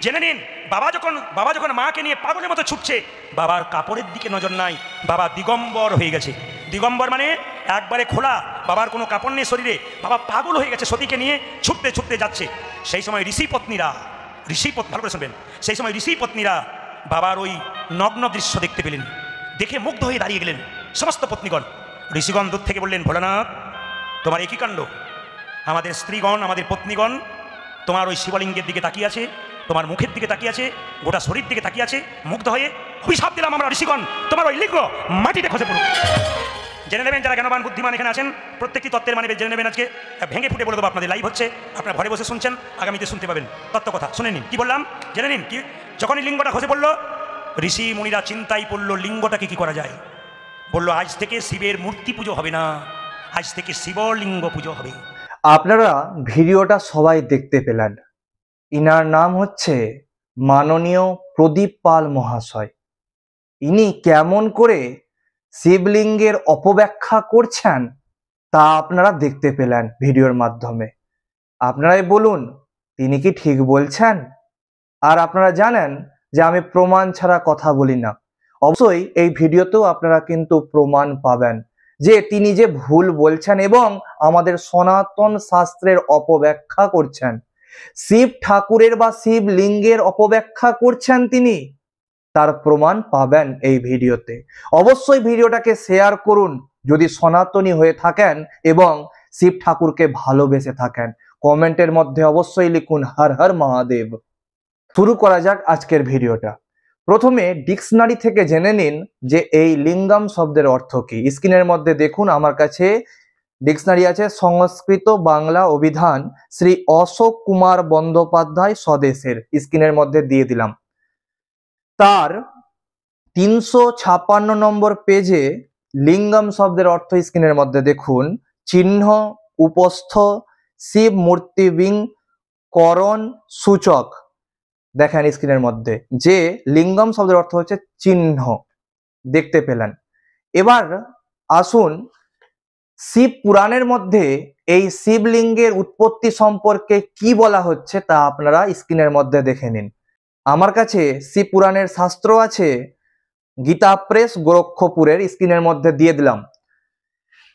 জেনে নিন, বাবা যখন মাকে নিয়ে পাগলের মতো ছুটছে, বাবার কাপড়ের দিকে নজর নাই, বাবা দিগম্বর হয়ে গেছে। দিগম্বর মানে একবারে খোলা, বাবার কোনো কাপড় নেই শরীরে, বাবা পাগল হয়ে গেছে, সতীকে নিয়ে ছুটতে ছুটতে যাচ্ছে। সেই সময় ভালো করে শুনবেন, সেই সময় ঋষি পত্নীরা বাবার ওই নগ্ন দৃশ্য দেখতে পেলেন, দেখে মুগ্ধ হয়ে দাঁড়িয়ে গেলেন সমস্ত পত্নীগণ। ঋষিগণ দূর থেকে বললেন, ভোলানাথ, তোমার একই কাণ্ড, আমাদের স্ত্রীগণ, আমাদের পত্নীগণ তোমার ওই শিবলিঙ্গের দিকে তাকিয়ে আছে, তোমার মুখের দিকে তাকিয়ে আছে, গোটা শরীর দিকে তাকিয়ে আছে, মুগ্ধ হয়ে অভিশাপ দিলাম আমরা ঋষিগণ, তোমার ওই লিঙ্গ মাটিতে খসে পড়ুক। জেনে নেবেন, যারা জ্ঞানবান বুদ্ধিমান এখানে আছেন, প্রত্যেকটি তত্ত্বের মানে জেনে নেবেন। আজকে ভেঙে ফুটে বলে দেবো, আপনাদের লাইভ হচ্ছে, আপনারা ঘরে বসে শুনছেন, আগামীতে শুনতে পাবেন তত্ত্ব কথা। শুনে নিন কি বললাম, জেনে নিন। কি যখনই লিঙ্গটা খসে পড়লো, ঋষি মুনিরা চিন্তায় পড়লো লিঙ্গটাকে কি করা যায়। বললো, আজ থেকে শিবের মূর্তি পুজো হবে না, আজ থেকে শিবলিঙ্গ পুজো হবে। আপনারা ভিডিওটা সবাই দেখতে পেলেন। ইনার নাম হচ্ছে মাননীয় প্রদীপ পাল মহাশয়। ইনি কেমন করে শিবলিঙ্গের অপব্যাখ্যা করছেন তা আপনারা দেখতে পেলেন ভিডিওর মাধ্যমে। আপনারাই বলুন, তিনি কি ঠিক বলছেন? আর আপনারা জানেন যে আমি প্রমাণ ছাড়া কথা বলি না। অবশ্যই এই ভিডিওতেও আপনারা কিন্তু প্রমাণ পাবেন যে তিনি যে ভুল বলছেন এবং আমাদের সনাতন শাস্ত্রের অপব্যাখ্যা করছেন, শিব ঠাকুরের বা শিবলিঙ্গের অপব্যাখ্যা করছেন তিনি, তার প্রমাণ পাবেন এই ভিডিওতে। অবশ্যই ভিডিওটাকে শেয়ার করুন যদি সনাতনী হয়ে থাকেন এবং শিব ঠাকুরকে ভালোবেসে থাকেন। কমেন্টের মধ্যে অবশ্যই লিখুন হর হর মহাদেব। শুরু করা যাক আজকের ভিডিওটা। প্রথমে ডিকশনারি থেকে জেনে নিন যে এই লিঙ্গম শব্দের অর্থ কি। স্ক্রিনের মধ্যে দেখুন, আমার কাছে ডিকশনারি আছে, সংস্কৃত বাংলা অভিধান শ্রী অশোক কুমার বন্দ্যোপাধ্যায় স্বদেশের, স্ক্রিনের মধ্যে দিয়ে দিলাম। তার 356 নম্বর পেজে লিঙ্গম শব্দের অর্থ স্ক্রিনের মধ্যে দেখুন, চিহ্ন, উপস্থ, শিব মূর্তিবিং, করণ, সূচক। দেখেন স্ক্রিনের মধ্যে যে লিঙ্গম শব্দের অর্থ হচ্ছে চিহ্ন, দেখতে পেলেন। এবার আসুন শিব পুরাণের মধ্যে এই শিবলিঙ্গের উৎপত্তি সম্পর্কে কি বলা হচ্ছে তা আপনারা স্ক্রিনের মধ্যে দেখে নিন। আমার কাছে শিব পুরাণের শাস্ত্র আছে, গীতা প্রেস গোরক্ষপুরের, স্ক্রিনের মধ্যে দিয়ে দিলাম।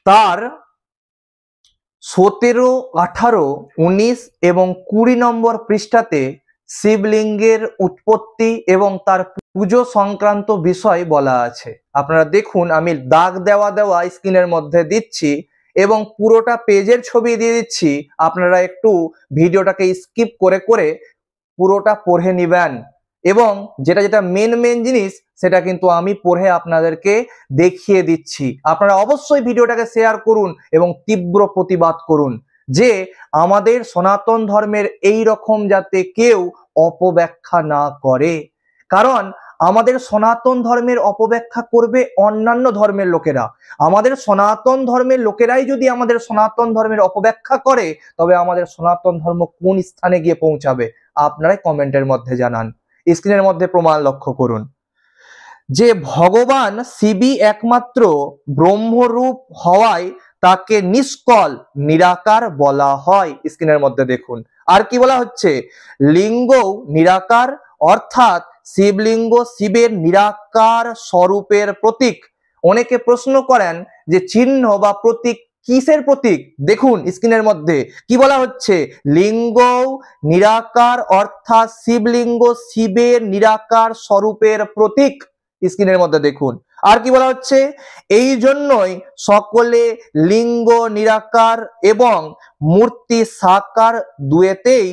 তার 17, 18, 19 এবং 20 নম্বর পৃষ্ঠাতে শিবলিঙ্গের উৎপত্তি এবং তার পুজো সংক্রান্ত বিষয় বলা আছে। আপনারা দেখুন, আমি দাগ দেওয়া স্ক্রিনের মধ্যে দিচ্ছি এবং পুরোটা পেজের ছবি দিয়ে দিচ্ছি। আপনারা একটু ভিডিওটাকে স্কিপ করে করে পুরোটা পড়ে নিবেন এবং যেটা মেন জিনিস সেটা কিন্তু আমি পড়ে আপনাদেরকে দেখিয়ে দিচ্ছি। আপনারা অবশ্যই ভিডিওটাকে শেয়ার করুন এবং তীব্র প্রতিবাদ করুন যে আমাদের সনাতন ধর্মের এই রকম যাতে কেউ অপব্যাখ্যা না করে। কারণ আমাদের সনাতন ধর্মের অপব্যাখ্যা করবে অন্যান্য ধর্মের লোকেরা। আমাদের সনাতন ধর্মের লোকেরাই যদি আমাদের সনাতন ধর্মের অপব্যাখ্যা করে, তবে আমাদের সনাতন ধর্ম কোন স্থানে গিয়ে পৌঁছাবে আপনারাই কমেন্টের মধ্যে জানান। স্ক্রিনের মধ্যে প্রমাণ লক্ষ্য করুন যে ভগবান শিবই একমাত্র ব্রহ্মরূপ হওয়ায় তাকে নিষ্কল নিরাকার বলা হয়। স্ক্রিনের মধ্যে দেখুন আর কি বলা হচ্ছে, লিঙ্গ নিরাকার, অর্থাৎ শিবলিঙ্গ শিবের নিরাকার স্বরূপের প্রতীক। অনেকে প্রশ্ন করেন যে চিহ্ন বা প্রতীক কিসের প্রতীক? দেখুন স্ক্রিনের মধ্যে কি বলা হচ্ছে, লিঙ্গ নিরাকার অর্থাৎ শিবলিঙ্গ শিবের নিরাকার স্বরূপের প্রতীক। স্ক্রিনের মধ্যে দেখুন আর কি বলা হচ্ছে, এই জন্যই সকলে লিঙ্গ নিরাকার এবং মূর্তি সাকার দুয়েতেই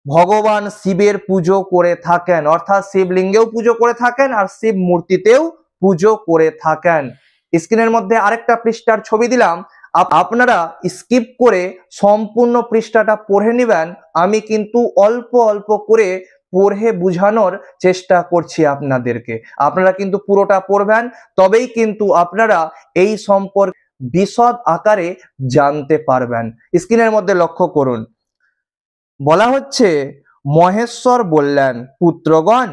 ভগবান শিবের পুজো করে থাকেন, অর্থাৎ শিবলিঙ্গেও পুজো করে থাকেন আর শিব মূর্তিতেও পুজো করে থাকেন। স্ক্রিনের মধ্যে আরেকটা পৃষ্ঠার ছবি দিলাম, আপনারা স্কিপ করে সম্পূর্ণ পৃষ্ঠাটা পড়ে নেবেন। আমি কিন্তু অল্প অল্প করে পড়ে বোঝানোর চেষ্টা করছি আপনাদেরকে। আপনারা কিন্তু পুরোটা পড়বেন, তবেই কিন্তু আপনারা এই সম্পর্কে বিশদ আকারে জানতে পারবেন। স্ক্রিনের মধ্যে লক্ষ্য করুন, বলা হচ্ছে, মহেশ্বর বললেন, পুত্রগণ,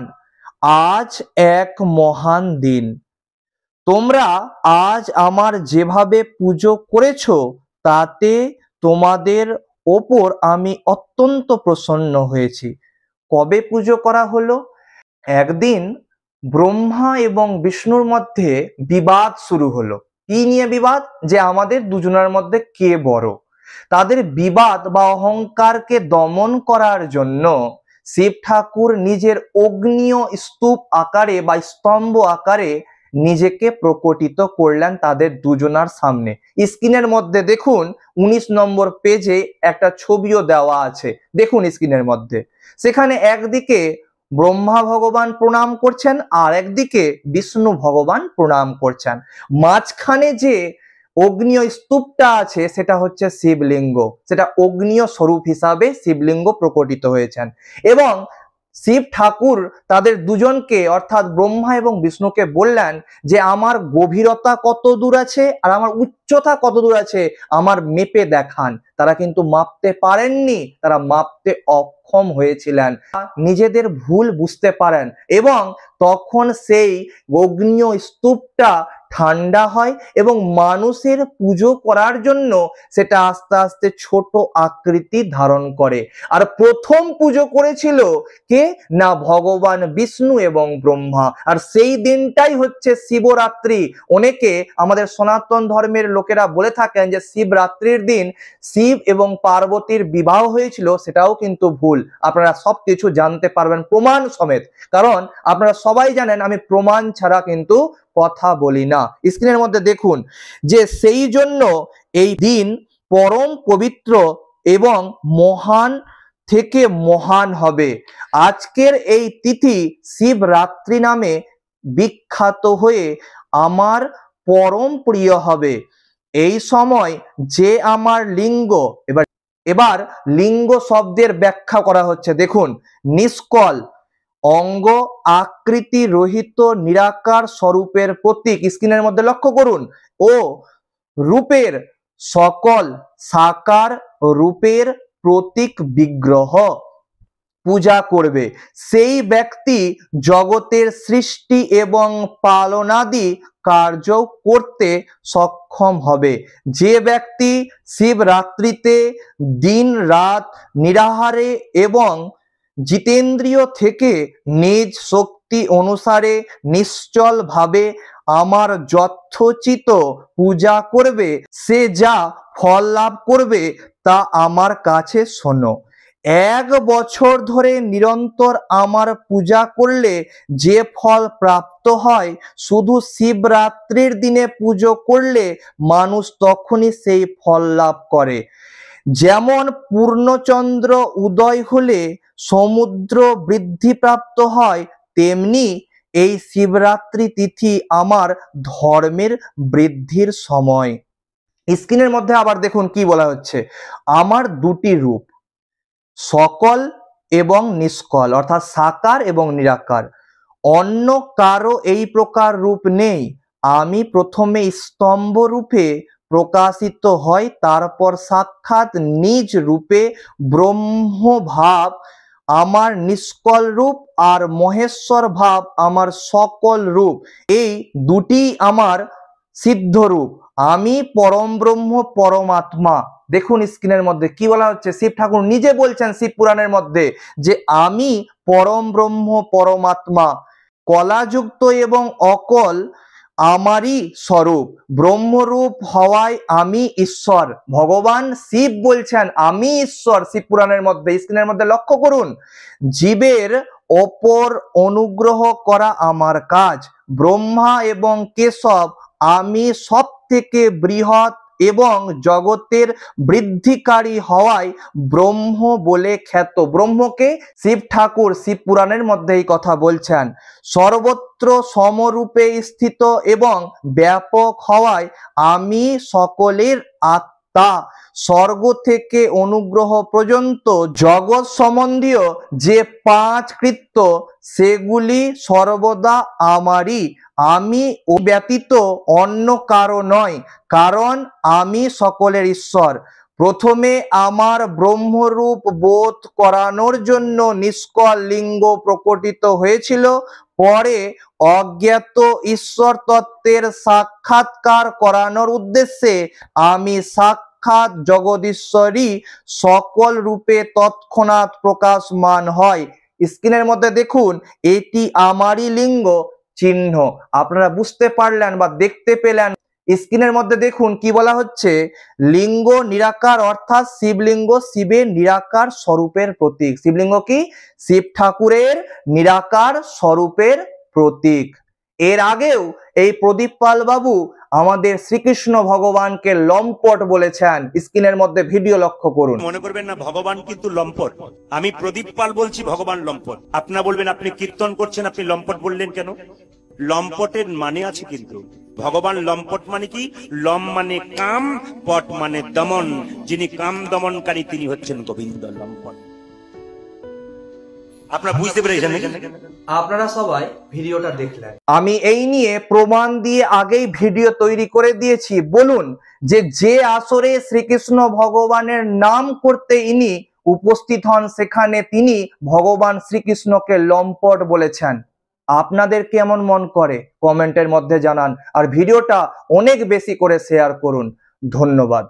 আজ এক মহান দিন। তোমরা আজ আমার যেভাবে পুজো করেছো তাতে তোমাদের ওপর আমি অত্যন্ত প্রসন্ন হয়েছি। কবে পুজো করা হলো? একদিন ব্রহ্মা এবং বিষ্ণুর মধ্যে বিবাদ শুরু হলো। কি নিয়ে বিবাদ? যে আমাদের দুজনের মধ্যে কে বড়। তাদের বিবাদ বা অহংকারকে দমন করার জন্য শিব ঠাকুর নিজের অগ্নিয় স্তূপ আকারে বা স্তম্ভ আকারে নিজেকে প্রকটিত করলেন তাদের দুজনার সামনে। স্ক্রিনের মধ্যে দেখুন 19 নম্বর পেজে একটা ছবিও দেওয়া আছে, দেখুন স্ক্রিনের মধ্যে। সেখানে একদিকে ব্রহ্মা ভগবান প্রণাম করছেন আর একদিকে বিষ্ণু ভগবান প্রণাম করছেন। মাঝখানে যে অগ্নিয় স্তূপটা আছে সেটা হচ্ছে শিবলিঙ্গ, সেটা অগ্নিয় স্বরূপ হিসাবে শিবলিঙ্গ প্রকটিত হয়েছেন। এবং শিব ঠাকুর তাদের দুজনকে অর্থাৎ ব্রহ্মা এবং বিষ্ণুকে বললেন যে আমার গভীরতা কত দূর আছে আর আমার উচ্চতা কত দূর আছে আমার মেপে দেখান। তারা কিন্তু মাপতে পারেননি, তারা মাপতে অক্ষম হয়েছিলেন। নিজেদের ভুল বুঝতে পারেন এবং তখন সেই অগ্নিয় স্তূপটা ঠান্ডা হয় এবং মানুষের পুজো করার জন্য সেটা আস্তে আস্তে ছোট আকৃতি ধারণ করে। আর প্রথম পুজো করেছিল কে না? ভগবান বিষ্ণু এবং ব্রহ্মা। আর সেই দিনটাই হচ্ছে শিবরাত্রি। অনেকে আমাদের সনাতন ধর্মের লোকেরা বলে থাকেন যে শিবরাত্রির দিন শিব এবং পার্বতীর বিবাহ হয়েছিল, সেটাও কিন্তু ভুল। আপনারা সবকিছু জানতে পারবেন প্রমাণ সমেত, কারণ আপনারা সবাই জানেন আমি প্রমাণ ছাড়া কিন্তু কথা বলি না। স্ক্রিনের মধ্যে দেখুন যে সেই জন্য এই দিন পরম পবিত্র এবং মহান থেকে মহান হবে। আজকের এই তিথি শিবরাত্রি নামে বিখ্যাত হয়ে আমার পরম প্রিয় হবে। এই সময় যে আমার লিঙ্গ, এবার লিঙ্গ শব্দের ব্যাখ্যা করা হচ্ছে। দেখুন, নিষ্কল অঙ্গ আকৃতি রহিত নিরাকার স্বরূপের প্রতীক, স্ক্রিনের মধ্যে লক্ষ্য করুন, ও রূপের সকল সাকার রূপের প্রতীক বিগ্রহ পূজা করবে সেই ব্যক্তি জগতের সৃষ্টি এবং পালনাদি কার্য করতে সক্ষম হবে। যে ব্যক্তি শিবরাত্রিতে দিন রাত নিরাহারে এবং জিতেন্দ্রিয় থেকে নিজ শক্তি অনুসারে নিশ্চল ভাবে আমার যথোচিত পূজা করবে, সে যা ফল লাভ করবে তা আমার কাছে শোনো। 1 বছর ধরে নিরন্তর আমার পূজা করলে যে ফল প্রাপ্ত হয়, শুধু শিবরাত্রির দিনে পুজো করলে মানুষ তখনই সেই ফল লাভ করে। যেমন পূর্ণচন্দ্র উদয় হলে সমুদ্র বৃদ্ধিপ্রাপ্ত হয়, তেমনি এই শিবরাত্রি তিথি আমার ধর্মের বৃদ্ধির সময়। স্ক্রিনের মধ্যে আবার দেখুন কি বলা হচ্ছে, আমার দুটি রূপ, সকল এবং নিষ্কল, অর্থাৎ সাকার এবং নিরাকার। অন্য কারো এই প্রকার রূপ নেই। আমি প্রথমে স্তম্ভ রূপে প্রকাশিত হয়, তারপর সাক্ষাৎ নিজ রূপে ব্রহ্মভাব আমার নিষ্কল রূপ আর মহেশ্বর ভাব আমার সকল রূপ। এই দুটি আমার সিদ্ধ রূপ। আমি পরম ব্রহ্ম পরমাত্মা। দেখুন স্ক্রিনের মধ্যে কি বলা হচ্ছে, শিব ঠাকুর নিজে বলছেন শিব পুরাণের মধ্যে যে আমি পরম ব্রহ্ম পরমাত্মা, কলাযুক্ত এবং অকল আমারই স্বরূপ, ব্রহ্মরূপ হওয়ায় আমি ঈশ্বর। ভগবান শিব বলছেন আমি ঈশ্বর শিব পুরাণের মধ্যে। স্ক্রিনের মধ্যে লক্ষ্য করুন, জীবের ওপর অনুগ্রহ করা আমার কাজ। ব্রহ্মা এবং কেশব আমি সব থেকে বৃহৎ এবং জগতের বৃদ্ধিকারী হওয়ায় ব্রহ্ম বলে খ্যাত। ব্রহ্মকে শিব ঠাকুর শিব পুরাণের মধ্যে এই কথা বলছেন। সর্বত্র সমরূপে স্থিত এবং ব্যাপক হওয়ায় আমি সকলের আত্মা। স্বর্গ থেকে অনুগ্রহ পর্যন্ত জগৎ সম্বন্ধীয় যে 5 কৃত্য সেগুলি সর্বদা আমারই। আমি ও ব্যতীত অন্য কারো নয়, কারণ আমি সকলের ঈশ্বর। প্রথমে আমার ব্রহ্মরূপ বোধ করানোর জন্য নিষ্কল লিঙ্গ প্রকটিত হয়েছিল, পরে অজ্ঞাত ঈশ্বর তত্ত্বের সাক্ষাৎকার করানোর উদ্দেশ্যে আমি সাক্ষাৎ জগদীশ্বরী সকল রূপে তৎক্ষণাৎ প্রকাশমান হয়। স্ক্রিনের মধ্যে দেখুন, এটি আমারই লিঙ্গ চিহ্ন। আপনারা বুঝতে পারলেন বা দেখতে পেলেন। স্ক্রিনের মধ্যে দেখুন কি বলা হচ্ছে, লিঙ্গ নিরাকার অর্থাৎ শিবলিঙ্গ শিবের নিরাকার স্বরূপের প্রতীক। শিবলিঙ্গ কি? শিব ঠাকুরের নিরাকার স্বরূপের প্রতীক। এর আগেও এই প্রদীপ পাল বাবু আমাদের শ্রীকৃষ্ণ ভগবানকে লম্পট বলেছেন। স্ক্রিনের মধ্যে ভিডিও লক্ষ্য করুন। মনে করবেন না ভগবান কিন্তু লম্পট। আমি প্রদীপ পাল বলছি, ভগবান লম্পট। আপনারা বলবেন আপনি কীর্তন করছেন, আপনি লম্পট বললেন কেন? লম্পটের মানে আছে কিন্তু। ভগবান লম্পট মানে কি? লম মানে কাম, পট মানে দমন। যিনি কাম দমনকারী তিনি হচ্ছেন গোবিন্দ লম্পট। আপনারা বুঝতে পেরেছেন? আপনারা সবাই ভিডিওটা দেখলেন। আমি এই নিয়ে প্রমাণ দিয়ে আগেই ভিডিও তৈরি করে দিয়েছি। বলুন যে আসরে শ্রীকৃষ্ণ ভগবানের নাম করতে ইনি উপস্থিত হন, সেখানে তিনি ভগবান শ্রীকৃষ্ণকে লম্পট বলেছেন। আপনাদের কেমন মন করে কমেন্টের মধ্যে জানান, আর ভিডিওটা অনেক বেশি করে শেয়ার করুন। ধন্যবাদ।